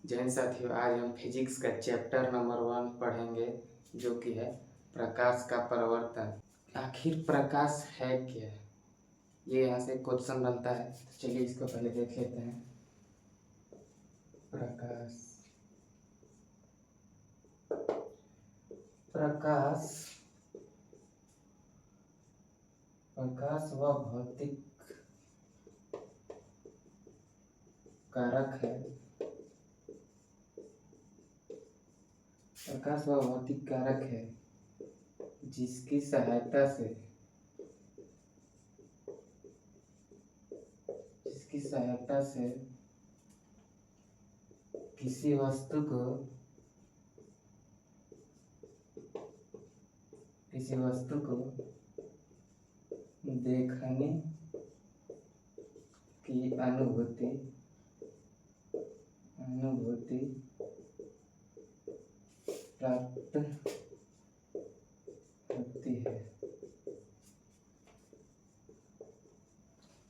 जय हिंद साथियों, आज हम फिजिक्स का चैप्टर नंबर 1 पढ़ेंगे जो कि है प्रकाश का प्रवर्तन। आखिर प्रकाश है क्या? ये यहाँ से क्वेश्चन बनता है, तो चलिए इसको पहले देख लेते हैं। प्रकाश प्रकाश प्रकाश वह भौतिक कारक है। प्रकाश वह भौतिक कारक है जिसकी सहायता से किसी वस्तु को देखने की अनुभूति प्राप्त होती है।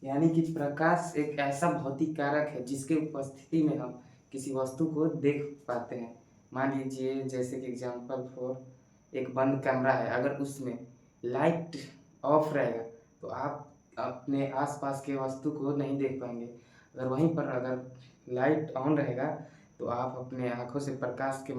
यानी कि प्रकाश एक ऐसा भौतिक कारक है जिसके उपस्थिति में हम किसी वस्तु को देख पाते हैं। मान लीजिए जैसे कि एग्जाम्पल फॉर एक बंद कमरा है, अगर उसमें लाइट ऑफ रहेगा तो आप अपने आसपास के वस्तु को नहीं देख पाएंगे। अगर वहीं पर अगर लाइट ऑन रहेगा तो आप अपने आँखों से प्रकाश के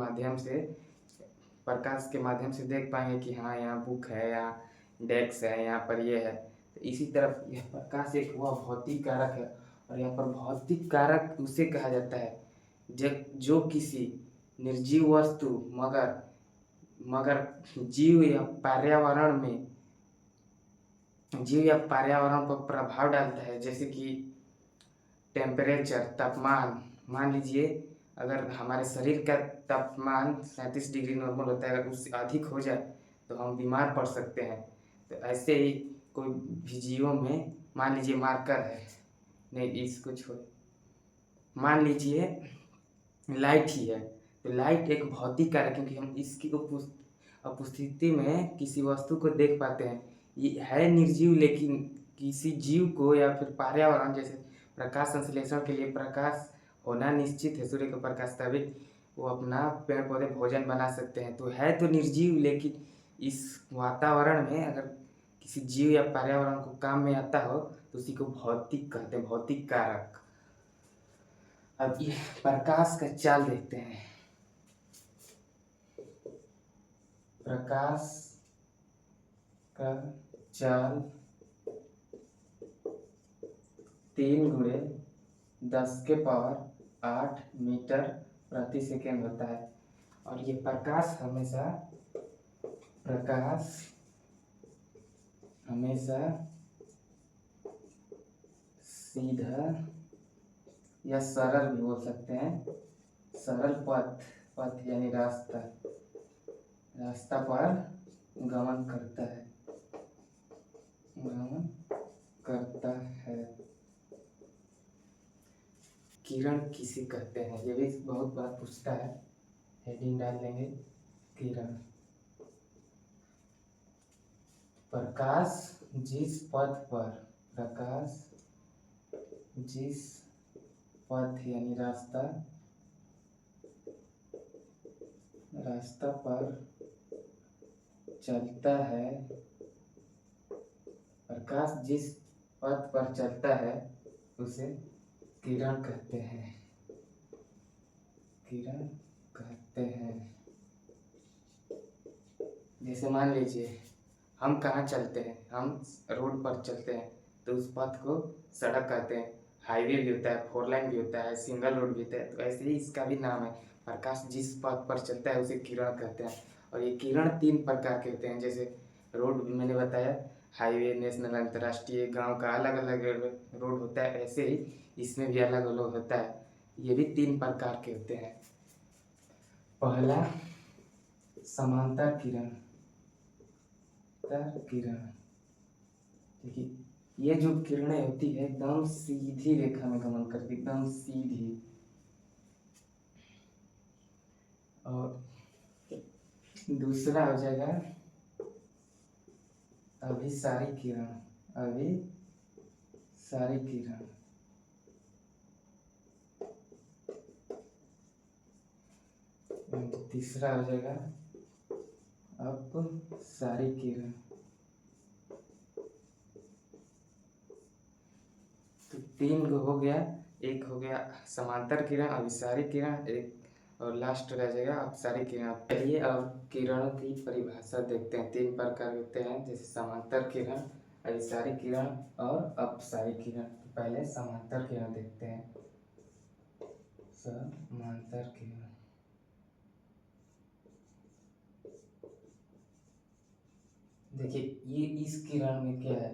माध्यम से देख पाएंगे कि हाँ, यहाँ बुक है, यहाँ डेस्क है, यहाँ पर ये है। तो इसी तरफ यह प्रकाश एक हुआ भौतिक कारक है, और यहाँ पर भौतिक कारक उसे कहा जाता है जो किसी निर्जीव वस्तु मगर जीव या पर्यावरण पर प्रभाव डालता है। जैसे कि टेम्परेचर, तापमान। मान लीजिए अगर हमारे शरीर का तापमान 37 डिग्री नॉर्मल होता है, अगर उससे अधिक हो जाए तो हम बीमार पड़ सकते हैं। तो ऐसे ही कोई भी जीवों में, मान लीजिए मार्कर है, नहीं इसको छोड़, मान लीजिए लाइट ही है, तो लाइट एक भौतिक कारक है क्योंकि हम इसकी उपस्थिति में किसी वस्तु को देख पाते हैं। ये है निर्जीव, लेकिन किसी जीव को या फिर पर्यावरण, जैसे प्रकाश संश्लेषण के लिए प्रकाश होना निश्चित है, सूर्य का प्रकाश, तभी वो अपना पेड़ पौधे भोजन बना सकते हैं। तो है तो निर्जीव, लेकिन इस वातावरण में अगर किसी जीव या पर्यावरण को काम में आता हो तो उसी को भौतिक कहते हैं, भौतिक कारक। अब ये प्रकाश का चाल देखते हैं। प्रकाश का चाल 3×10⁸ मीटर प्रति सेकेंड होता है। और ये प्रकाश हमेशा सीधा या सरल भी बोल सकते हैं, सरल पथ यानी रास्ता पर गमन करता है। किरण किसे कहते हैं, ये भी बहुत बार पूछता है। हेडिंग डाल लेंगे, किरण। प्रकाश जिस पथ यानी रास्ता पर चलता है, प्रकाश जिस पथ पर चलता है उसे किरण कहते हैं। जैसे मान लीजिए हम कहाँ चलते हैं, हम रोड पर चलते हैं तो उस पथ को सड़क कहते हैं। हाईवे भी होता है, 4 लाइन भी होता है, सिंगल रोड भी होता है। तो ऐसे ही इसका भी नाम है, प्रकाश जिस पथ पर चलता है उसे किरण कहते हैं। और ये किरण 3 प्रकार के होते हैं, जैसे रोड मैंने बताया, हाईवे, नेशनल, अंतर्राष्ट्रीय, गांव का अलग अलग रोड होता है, ऐसे ही इसमें भी अलग अलग होता है। ये भी 3 प्रकार के होते हैं। पहला समांतर किरण। देखिए, ये जो किरणें होती है एकदम सीधी रेखा में गमन करती, एकदम सीधी। और दूसरा हो जाएगा अभिसारी किरण। तीसरा हो जाएगा अपसारी किरण। तो 3 गो हो गया, एक हो गया समांतर किरण, अभिसारी किरण, एक और लास्ट रह जाएगा अपसारी किरण। चलिए अब किरणों की परिभाषा देखते हैं। 3 प्रकार होते हैं, जैसे समांतर किरण, अभिसारी किरण और अपसारी किरण। तो पहले समांतर किरण देखते हैं। समांतर किरण, देखिए ये इस किरण में क्या है,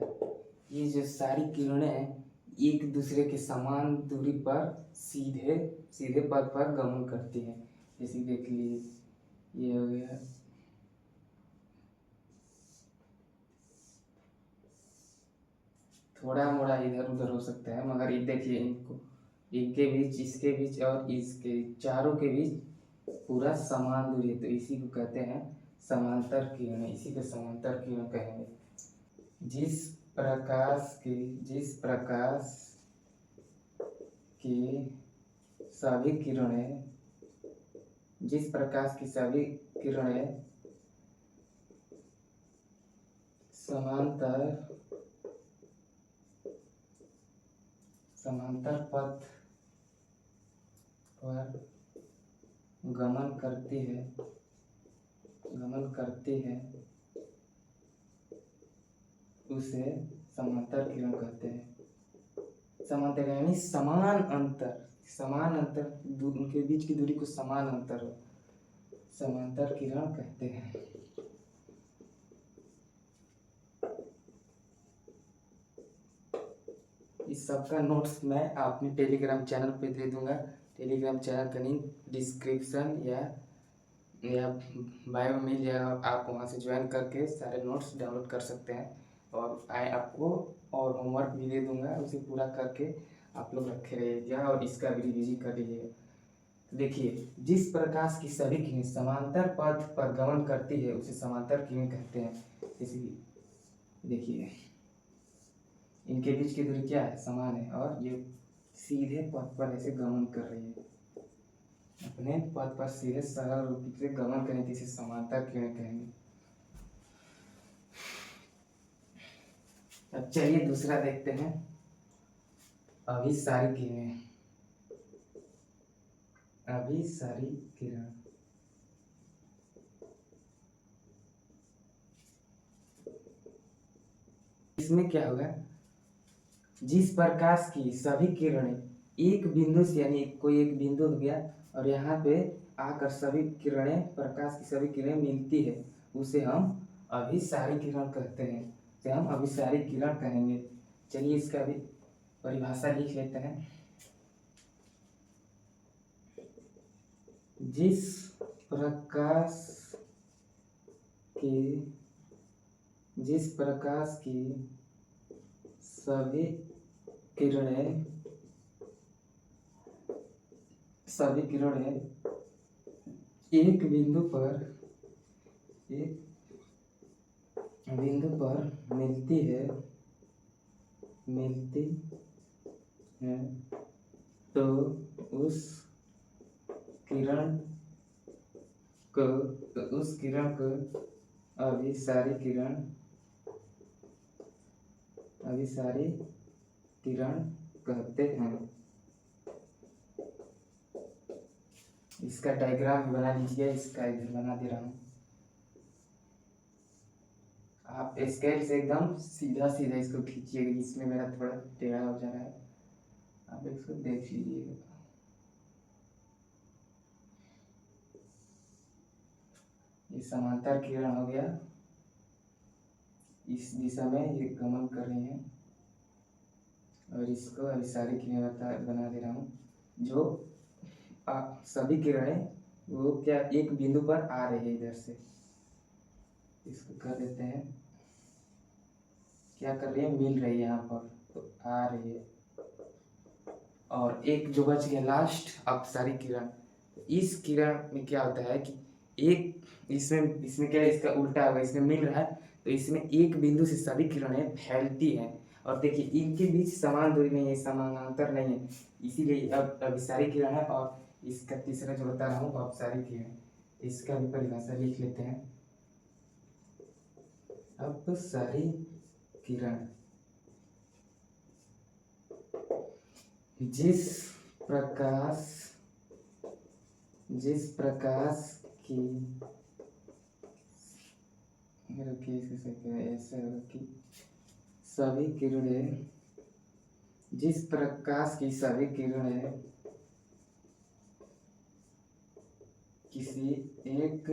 ये जो सारी किरणें हैं एक दूसरे के समान दूरी पर सीधे सीधे पथ पर गमन करती हैं। जैसे देख लीजिए ये हो गया, थोड़ा मोड़ा इधर उधर हो सकता है, मगर ये देखिए इनको, इनके बीच, इसके बीच और इसके चारों के बीच पूरा समान दूरी है, तो इसी को कहते हैं समांतर किरणें। इसी को समांतर किरण कहेंगे। जिस प्रकाश की सभी किरणें समांतर पथ पर गमन करती है उसे समांतर किरण कहते हैं। समांतर यानी समान अंतर, उनके बीच की दूरी को समान अंतर हो, समांतर किरण कहते हैं। इस सब का नोट्स मैं अपने टेलीग्राम चैनल पे दे दूंगा। टेलीग्राम चैनल का लिंक डिस्क्रिप्शन या बायो में मिल जाएगा। आप वहाँ से ज्वाइन करके सारे नोट्स डाउनलोड कर सकते हैं, और आपको और होमवर्क भी दे दूंगा, उसे पूरा करके आप लोग रखे रहिएगा और इसका भी रिवीजन कर लीजिएगा। देखिए, जिस प्रकाश की सभी किरणें समांतर पथ पर गमन करती है उसे समांतर किरण कहते हैं। जैसे देखिए इनके बीच की दूरी क्या है, समान है, और ये सीधे पथ पर ऐसे गमन कर रही है, अपने पथ पर सीधे सरल रूप से गमन करने की इसे समांतर किरण कहेंगे। अब चलिए दूसरा देखते हैं, अभिसारी किरणें। अभिसारी किरण, इसमें क्या होगा, जिस प्रकाश की सभी किरणें एक बिंदु से, यानी कोई एक बिंदु हो गया और यहाँ पे आकर सभी किरणें, प्रकाश की सभी किरणें मिलती है, उसे हम अभिसारी किरण कहते हैं, उसे हम अभिसारी किरण कहेंगे। चलिए इसका भी परिभाषा लिख लेते हैं। जिस प्रकाश की सभी किरणें एक बिंदु पर मिलती है तो उस किरण को अभिसारी किरण कहते हैं। इसका डायग्राम बना लीजिए, इसका इधर बना दे रहा हूँ। आप स्केल से एकदम सीधा सीधा इसको खींचिएगा, इसमें मेरा थोड़ा टेढ़ा हो जा रहा है, आप इसको देख लीजिएगा। ये समांतर किरण हो गया, इस दिशा में ये गमन कर रही हैं, और इसको अभिसारी किरण बना दे रहा हूँ। जो सभी किरणें वो क्या एक बिंदु पर आ रही है, इधर से इसको कर देते हैं, क्या कर रही है, मिल रही है यहाँ पर, तो आ रही है। और एक जो बच गया लास्ट, अपसारी किरण। इस किरण में क्या होता है कि एक इसमें क्या है, इसका उल्टा होगा, इसमें मिल रहा है तो इसमें एक बिंदु से सभी किरणें फैलती हैं, और देखिए इनके बीच समान दूरी नहीं है, समानांतर नहीं है, इसीलिए अब अभिसारी किरण है। और इसका तीसरा जो बता रहा हूँ अपसारी किरण, इसका भी परिभाषा लिख लेते हैं। अपसारी किरण जिस प्रकाश की ऐसा कि सभी किरणें जिस प्रकाश की सभी किरणें किसी एक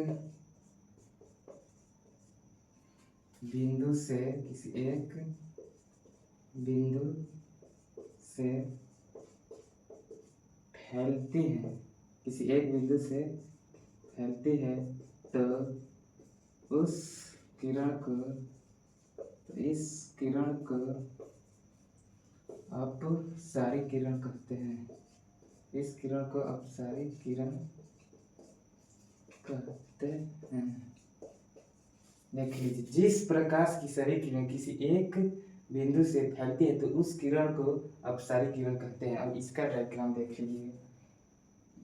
बिंदु से फैलती है तो इस किरण को अपसारी किरण कहते हैं। इस किरण को अपसारी किरण कहते हैं। देख लीजिए, जिस प्रकाश की सारी किरण किसी एक बिंदु से फैलती है तो उस किरण को अपसारी किरण कहते हैं। अब इसका डायग्राम देख लीजिए,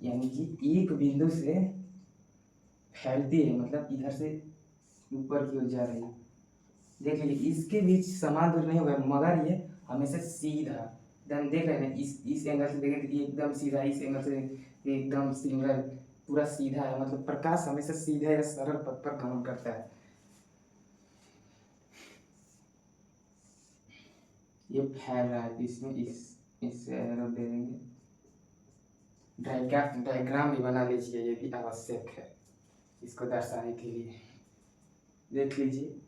यानी कि एक बिंदु से फैलती है मतलब इधर से ऊपर की ओर जा रही है। देख लीजिए, इसके बीच समान दूर नहीं होगा मगर ये हमेशा सीधा एकदम, देख रहे हैं इस एंगल से देखें तो ये एकदम सीधा, इस एंगल से एकदम सिमिलर, पूरा सीधा है। मतलब प्रकाश हमेशा सीधे या सरल पथ पर गमन करता है। ये फैल रहा है, इसमें इससे एरो दे देंगे। डायग्राम भी बना लीजिए, ये भी आवश्यक है इसको दर्शाने के लिए। देख लीजिए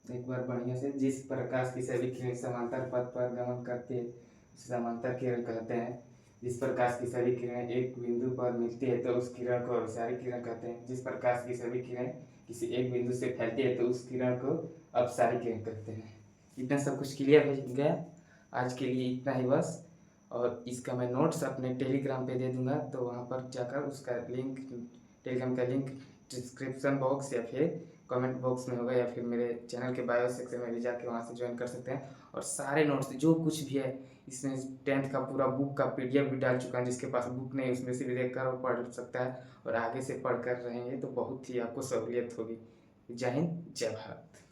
एक बार बढ़िया से, जिस प्रकाश की सभी किरण समांतर पथ पर गमन करती है समांतर किरण कहते हैं। जिस प्रकाश की सभी किरणें एक बिंदु पर मिलती है तो उस किरण को अपसारी किरण कहते हैं। जिस प्रकाश की सभी किरणें किसी एक बिंदु से फैलती है तो उस किरण को अपसारी किरण कहते हैं। इतना सब कुछ क्लियर हो गया। आज के लिए इतना ही बस। और इसका मैं नोट्स अपने टेलीग्राम पे दे दूंगा, तो वहाँ पर जाकर उसका लिंक, टेलीग्राम का लिंक डिस्क्रिप्शन बॉक्स या फिर कमेंट बॉक्स में होगा, या फिर मेरे चैनल के बायो सेक्शन में भी जाके वहाँ से ज्वाइन कर सकते हैं। और सारे नोट्स जो कुछ भी है इसमें 10th का पूरा बुक का PDF भी डाल चुका है। जिसके पास बुक नहीं उसमें से भी देखकर वो पढ़ सकता है, और आगे से पढ़ कर रहेंगे तो बहुत ही आपको सहूलियत होगी। जय हिंद, जय भारत।